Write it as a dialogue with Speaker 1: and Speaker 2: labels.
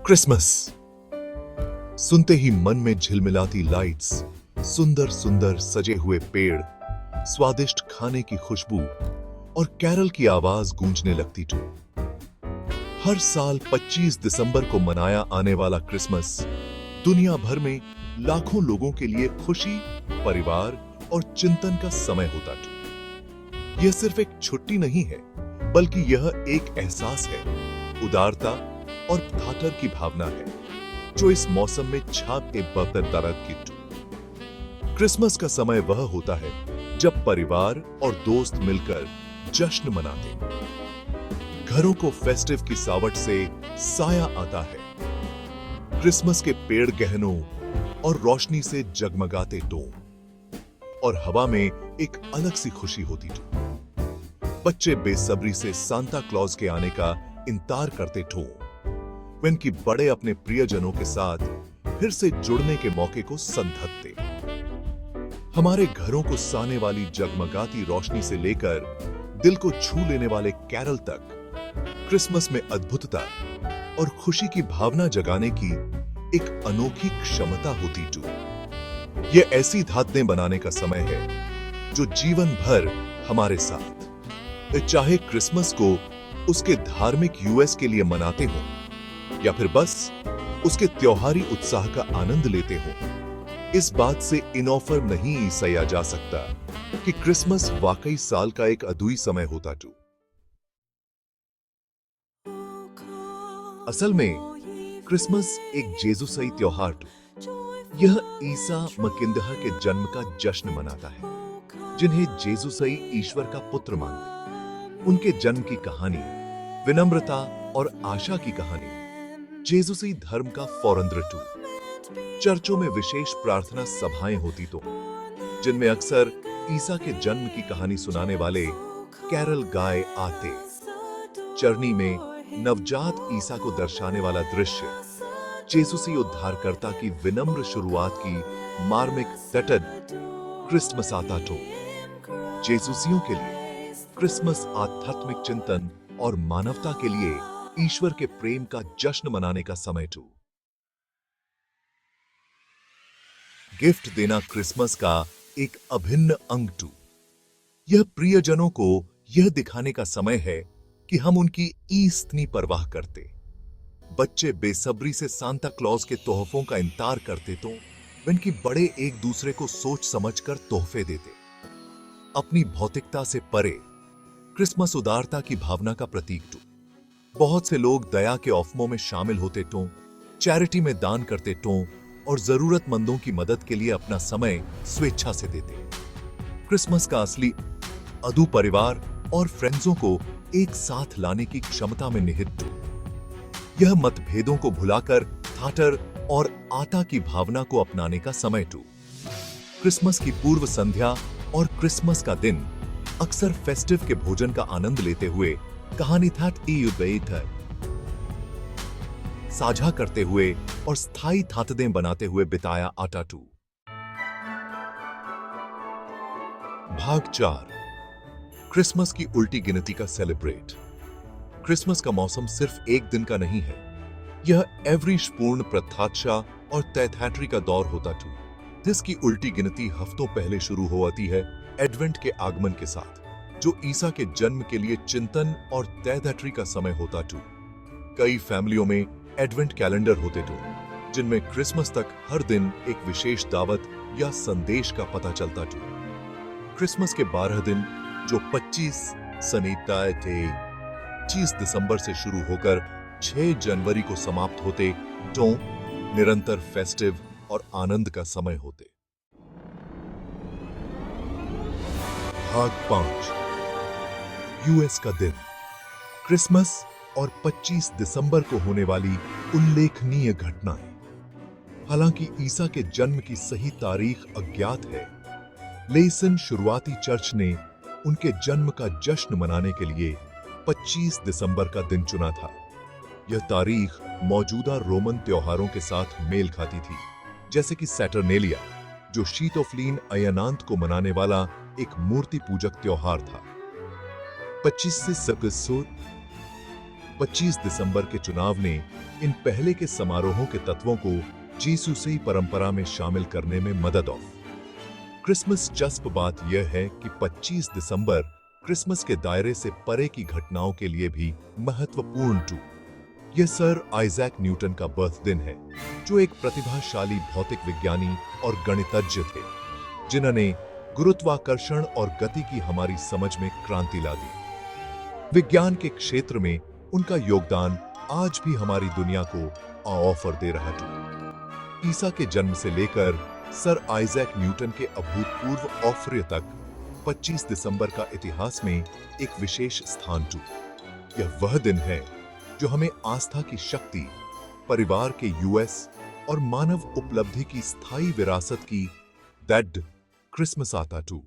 Speaker 1: Christmas सुनते ही मन में झिलमिलाती लाइट्स, सुंदर सुंदर सजे हुए पेड़, स्वादिष्ट खाने की खुशबू और कैरल की आवाज गूंजने लगती थी। हर साल 25 दिसंबर को मनाया आने वाला क्रिसमस दुनिया भर में लाखों लोगों के लिए खुशी, परिवार और चिंतन का समय होता था। यह सिर्फ एक छुट्टी नहीं है, बल्कि यह एक एहसास है, उदारता और थाटर की भावना है, जो इस मौसम में छाप के बरकरार की। क्रिसमस का समय वह होता है जब परिवार और दोस्त मिलकर जश्न मनाते हैं। घरों को फेस्टिव की सावट से साया आता है। क्रिसमस के पेड़ गहनों और रोशनी से जगमगाते टों और हवा में एक अलग सी खुशी होती थी। बच्चे बेसब्री से सांता क्लॉज के आने का इंतजार करते ठो, when कि बड़े अपने प्रियजनों के साथ फिर से जुड़ने के मौके को संधकते। हमारे घरों को साने वाली जगमगाती रोशनी से लेकर दिल को छू लेने वाले कैरल तक, क्रिसमस में अद्भुतता और खुशी की भावना जगाने की एक अनोखी क्षमता होती थी। यह ऐसी धातुएं बनाने का समय है जो जीवन भर हमारे साथ, चाहे क्रिसमस को उसके धार्मिक यूएस के लिए मनाते हो या फिर बस उसके त्योहारी उत्साह का आनंद लेते हो, इस बात से इनऑफर नहीं सया जा सकता कि क्रिसमस वाकई साल का एक अद्भुत समय होता था। असल में क्रिसमस एक जेजुसाई त्योहार था। यह ईसा मकिंदह के जन्म का जश्न मनाता है, जिन्हें जेजुसाई ईश्वर का पुत्र मानते। उनके जन्म की कहानी, विनम्रता और आशा की कहानी जेजुसी धर्म का फौरंद्र टू। चर्चों में विशेष प्रार्थना सभाएं होती तो, जिनमें अक्सर ईसा के जन्म की कहानी सुनाने वाले कैरल गाए आते। चरनी में नवजात ईसा को दर्शाने वाला दृश्य जेजुसी उद्धारकर्ता की विनम्र शुरुआत की मार्मिक तटद क्रिसमस आता तो। जेजुसियों के लिए क्रिसमस आध्यात्मिक चिंतन और मानवता के लिए ईश्वर के प्रेम का जश्न मनाने का समय टू। गिफ्ट देना क्रिसमस का एक अभिन्न अंग टू। यह प्रियजनों को यह दिखाने का समय है कि हम उनकी इतनी परवाह करते। बच्चे बेसब्री से सांता क्लॉज के तोहफों का इंतजार करते तो उनकी बड़े एक दूसरे को सोच समझकर तोहफे देते। अपनी भौतिकता से परे क्रिसमस उदारता की भावना का प्रतीक टू। बहुत से लोग दया के अफवाहों में शामिल होते टो, चैरिटी में दान करते टो और जरूरतमंदों की मदद के लिए अपना समय स्वेच्छा से देते। क्रिसमस का असली अदू परिवार और फ्रेंड्सों को एक साथ लाने की क्षमता में निहित टू। यह मतभेदों को भुलाकर थाटर और आता की भावना को अपनाने का समय टू। क्रिसमस की पूर्व संध्या और क्रिसमस का दिन अक्सर फेस्टिव के भोजन का आनंद लेते हुए कहानी साझा करते हुए और स्थायी थातदें बनाते हुए बिताया आटा टू। भाग 4, क्रिसमस की उल्टी गिनती का सेलिब्रेट। क्रिसमस का मौसम सिर्फ एक दिन का नहीं है, यह एवरीशपूर्ण प्रत्याशा और तैथैट्री का दौर होता टू, जिसकी उल्टी गिनती हफ्तों पहले शुरू होती है एडवेंट के आगमन के साथ, जो ईसा के जन्म के लिए चिंतन और तैथैट्री का समय होता टू। कई फैमिलियों में एडवेंट कैलेंडर होते टू, जिनमें क्रिसमस तक हर दिन एक विशेष दावत या संदेश का पता चलता टू। क्रिसमस के 12 दिन, जो 25 सनीताए थे, 25 दिसंबर से शुरू होकर 6 जनवरी को समाप्त होते तो निरंतर फेस्टिव और आनंद का समय होते। भाग 5, यूएस का दिन। क्रिसमस और 25 दिसंबर को होने वाली उल्लेखनीय घटनाएं। हालांकि ईसा के जन्म की सही तारीख अज्ञात है, लेकिन शुरुआती चर्च ने उनके जन्म का जश्न मनाने के लिए 25 दिसंबर का दिन चुना था। यह तारीख मौजूदा रोमन त्योहारों के साथ मेल खाती थी, जैसे कि सैटरनेलिया, जो शीतोफ्लीन अयनांत को मनाने वाला एक मूर्ति पूजक त्योहार था। 25 से 25 दिसंबर के चुनाव ने इन पहले के समारोहों के तत्वों को जीसुसई परंपरा में शामिल करने में मदद ऑफ। क्रिसमस जस्प बात यह है कि 25 दिसंबर क्रिसमस के दायरे से परे की घटनाओं के लिए भी महत्वपूर्ण टू। यह सर आइजैक न्यूटन का बर्थ दिन है, जो एक प्रतिभाशाली भौतिक विज्ञानी और गणितज्ञ थे, जिन्होंने गुरुत्वाकर्षण और गति की हमारी समझ में क्रांति ला दी। विज्ञान के क्षेत्र में उनका योगदान आज भी हमारी दुनिया को ऑफर दे रहा है। ईसा के जन्म से लेकर सर आइजैक न्यूटन के अभूतपूर्व ऑफर्य तक 25 दिसंबर का इतिहास में एक विशेष स्थान टू। यह वह दिन है जो हमें आस्था की शक्ति, परिवार के यूएस और मानव उपलब्धि की स्थायी विरासत की दैट क्रिसमस आता टू।